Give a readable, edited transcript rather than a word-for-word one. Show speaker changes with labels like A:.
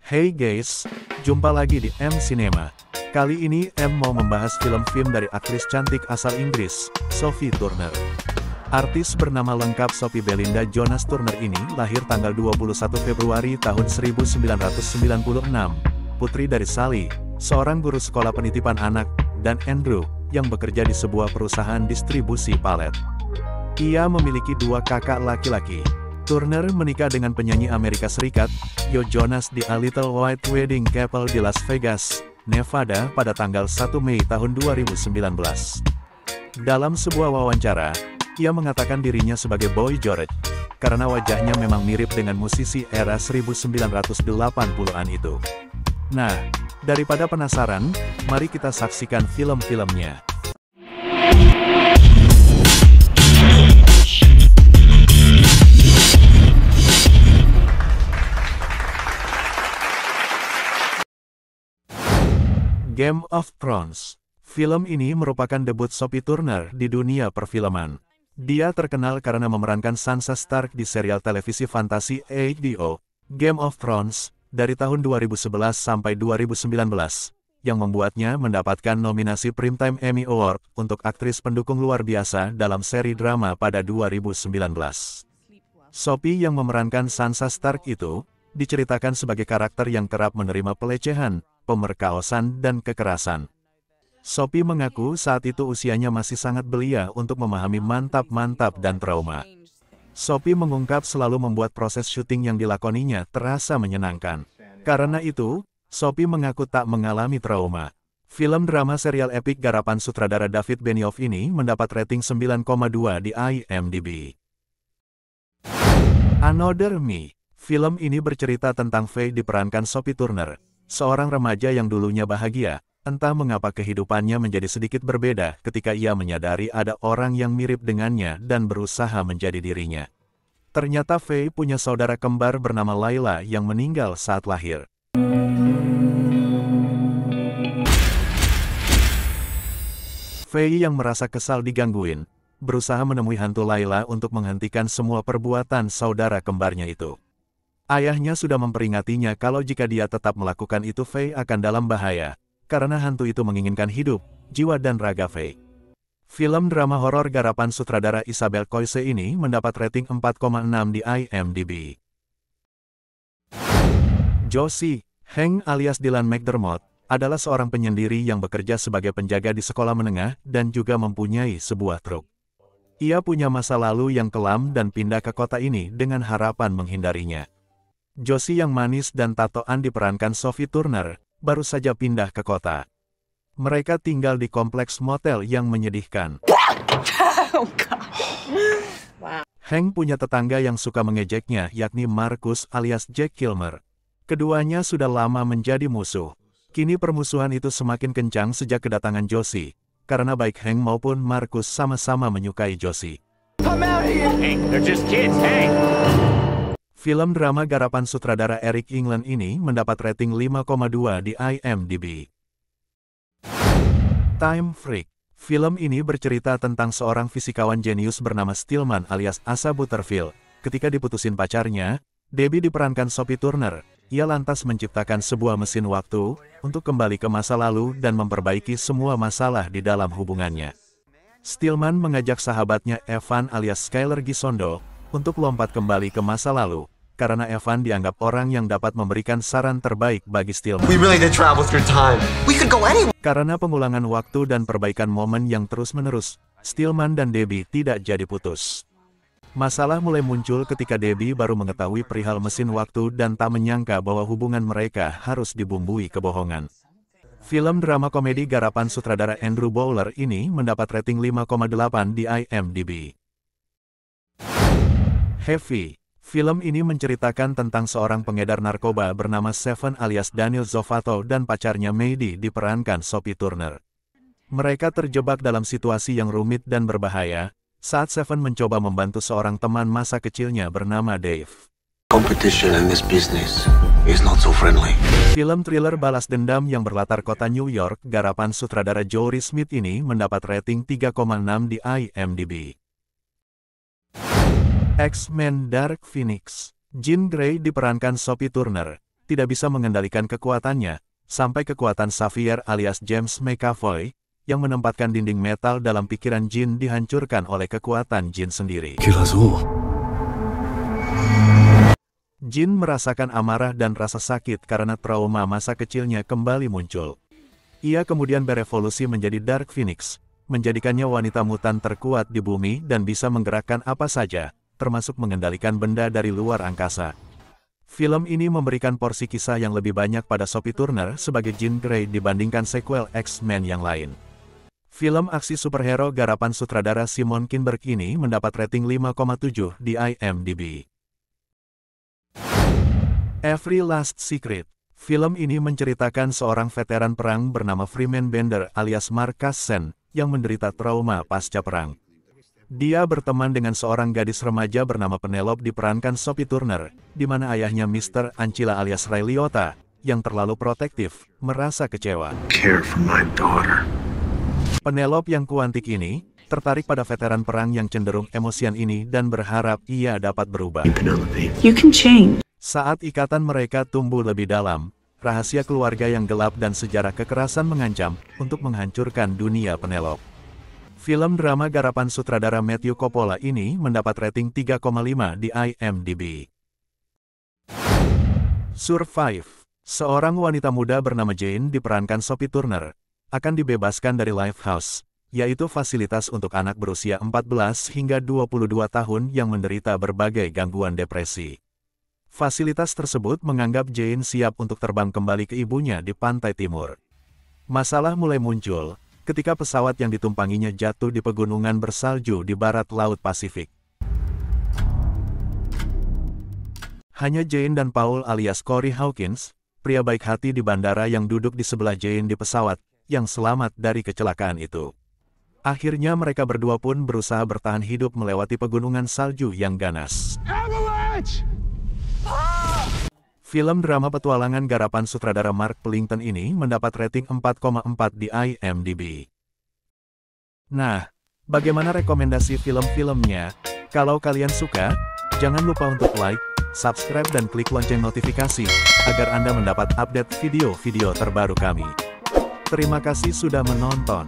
A: Hey guys, jumpa lagi di M Cinema. Kali ini M mau membahas film-film dari aktris cantik asal Inggris, Sophie Turner. Artis bernama lengkap Sophie Belinda Jonas Turner ini lahir tanggal 21 Februari tahun 1996, putri dari Sally, seorang guru sekolah penitipan anak, dan Andrew, yang bekerja di sebuah perusahaan distribusi palet. Ia memiliki dua kakak laki-laki. Turner menikah dengan penyanyi Amerika Serikat, Joe Jonas di A Little White Wedding Chapel di Las Vegas, Nevada pada tanggal 1 Mei tahun 2019. Dalam sebuah wawancara, ia mengatakan dirinya sebagai Boy George, karena wajahnya memang mirip dengan musisi era 1980-an itu. Nah, daripada penasaran, mari kita saksikan film-filmnya. Game of Thrones. Film ini merupakan debut Sophie Turner di dunia perfilman. Dia terkenal karena memerankan Sansa Stark di serial televisi fantasi HBO, Game of Thrones, dari tahun 2011 sampai 2019, yang membuatnya mendapatkan nominasi Primetime Emmy Award untuk aktris pendukung luar biasa dalam seri drama pada 2019. Sophie yang memerankan Sansa Stark itu, diceritakan sebagai karakter yang kerap menerima pelecehan, pemerkosaan, dan kekerasan. Sophie mengaku saat itu usianya masih sangat belia untuk memahami mantap-mantap dan trauma. Sophie mengungkap selalu membuat proses syuting yang dilakoninya terasa menyenangkan. Karena itu, Sophie mengaku tak mengalami trauma. Film drama serial epik garapan sutradara David Benioff ini mendapat rating 9,2 di IMDb. Another Me. Film ini bercerita tentang Faye diperankan Sophie Turner, seorang remaja yang dulunya bahagia, entah mengapa kehidupannya menjadi sedikit berbeda ketika ia menyadari ada orang yang mirip dengannya dan berusaha menjadi dirinya. Ternyata Faye punya saudara kembar bernama Layla yang meninggal saat lahir. Faye yang merasa kesal digangguin, berusaha menemui hantu Layla untuk menghentikan semua perbuatan saudara kembarnya itu. Ayahnya sudah memperingatinya kalau jika dia tetap melakukan itu Faye akan dalam bahaya, karena hantu itu menginginkan hidup, jiwa dan raga Faye. Film drama horor garapan sutradara Isabelle Coixet ini mendapat rating 4,6 di IMDb. Josie, Hank alias Dylan McDermott, adalah seorang penyendiri yang bekerja sebagai penjaga di sekolah menengah dan juga mempunyai sebuah truk. Ia punya masa lalu yang kelam dan pindah ke kota ini dengan harapan menghindarinya. Josie yang manis dan tatoan diperankan Sophie Turner, baru saja pindah ke kota. Mereka tinggal di kompleks motel yang menyedihkan. Hank punya tetangga yang suka mengejeknya, yakni Marcus alias Jack Kilmer. Keduanya sudah lama menjadi musuh. Kini permusuhan itu semakin kencang sejak kedatangan Josie, karena baik Hank maupun Marcus sama-sama menyukai Josie.
B: Hank, they're just kids, Hank.
A: Film drama garapan sutradara Eric England ini mendapat rating 5,2 di IMDb. Time Freak. Film ini bercerita tentang seorang fisikawan jenius bernama Stillman alias Asa Butterfield. Ketika diputusin pacarnya, Debbie diperankan Sophie Turner. Ia lantas menciptakan sebuah mesin waktu untuk kembali ke masa lalu dan memperbaiki semua masalah di dalam hubungannya. Stillman mengajak sahabatnya Evan alias Skyler Gisondo untuk lompat kembali ke masa lalu, karena Evan dianggap orang yang dapat memberikan saran terbaik bagi Stillman. Karena pengulangan waktu dan perbaikan momen yang terus-menerus, Stillman dan Debbie tidak jadi putus. Masalah mulai muncul ketika Debbie baru mengetahui perihal mesin waktu dan tak menyangka bahwa hubungan mereka harus dibumbui kebohongan. Film drama komedi garapan sutradara Andrew Bowler ini mendapat rating 5,8 di IMDb. Heavy. Film ini menceritakan tentang seorang pengedar narkoba bernama Seven alias Daniel Zovato dan pacarnya Maddie diperankan Sophie Turner. Mereka terjebak dalam situasi yang rumit dan berbahaya, saat Seven mencoba membantu seorang teman masa kecilnya bernama Dave.
C: Competition in this business is not so friendly.
A: Film thriller balas dendam yang berlatar kota New York garapan sutradara Jory Smith ini mendapat rating 3,6 di IMDb. X-Men Dark Phoenix. Jean Grey diperankan Sophie Turner, tidak bisa mengendalikan kekuatannya, sampai kekuatan Xavier alias James McAvoy, yang menempatkan dinding metal dalam pikiran Jin dihancurkan oleh kekuatan Jin sendiri. Jin merasakan amarah dan rasa sakit karena trauma masa kecilnya kembali muncul. Ia kemudian berevolusi menjadi Dark Phoenix, menjadikannya wanita mutan terkuat di bumi dan bisa menggerakkan apa saja, termasuk mengendalikan benda dari luar angkasa. Film ini memberikan porsi kisah yang lebih banyak pada Sophie Turner sebagai Jean Grey dibandingkan sequel X-Men yang lain. Film aksi superhero garapan sutradara Simon Kinberg ini mendapat rating 5,7 di IMDb. Every Last Secret. Film ini menceritakan seorang veteran perang bernama Freeman Bender alias Mark Casson yang menderita trauma pasca perang. Dia berteman dengan seorang gadis remaja bernama Penelope diperankan Sophie Turner, di mana ayahnya Mr. Ancilla alias Ray Liotta, yang terlalu protektif, merasa kecewa.
C: Care for my daughter.
A: Penelope yang kuantik ini, tertarik pada veteran perang yang cenderung emosian ini dan berharap ia dapat berubah.
C: Penelope.
D: You can change.
A: Saat ikatan mereka tumbuh lebih dalam, rahasia keluarga yang gelap dan sejarah kekerasan mengancam untuk menghancurkan dunia Penelope. Film drama garapan sutradara Matthew Coppola ini mendapat rating 3,5 di IMDb. Survive. Seorang wanita muda bernama Jane diperankan Sophie Turner, akan dibebaskan dari Lifehouse, yaitu fasilitas untuk anak berusia 14 hingga 22 tahun yang menderita berbagai gangguan depresi. Fasilitas tersebut menganggap Jane siap untuk terbang kembali ke ibunya di pantai timur. Masalah mulai muncul ketika pesawat yang ditumpanginya jatuh di pegunungan bersalju di barat Laut Pasifik. Hanya Jane dan Paul alias Corey Hawkins, pria baik hati di bandara yang duduk di sebelah Jane di pesawat, yang selamat dari kecelakaan itu. Akhirnya mereka berdua pun berusaha bertahan hidup melewati pegunungan salju yang ganas.
B: Avalanche!
A: Film drama petualangan garapan sutradara Mark Pellington ini mendapat rating 4,4 di IMDb. Nah, bagaimana rekomendasi film-filmnya? Kalau kalian suka, jangan lupa untuk like, subscribe dan klik lonceng notifikasi, agar Anda mendapat update video-video terbaru kami. Terima kasih sudah menonton.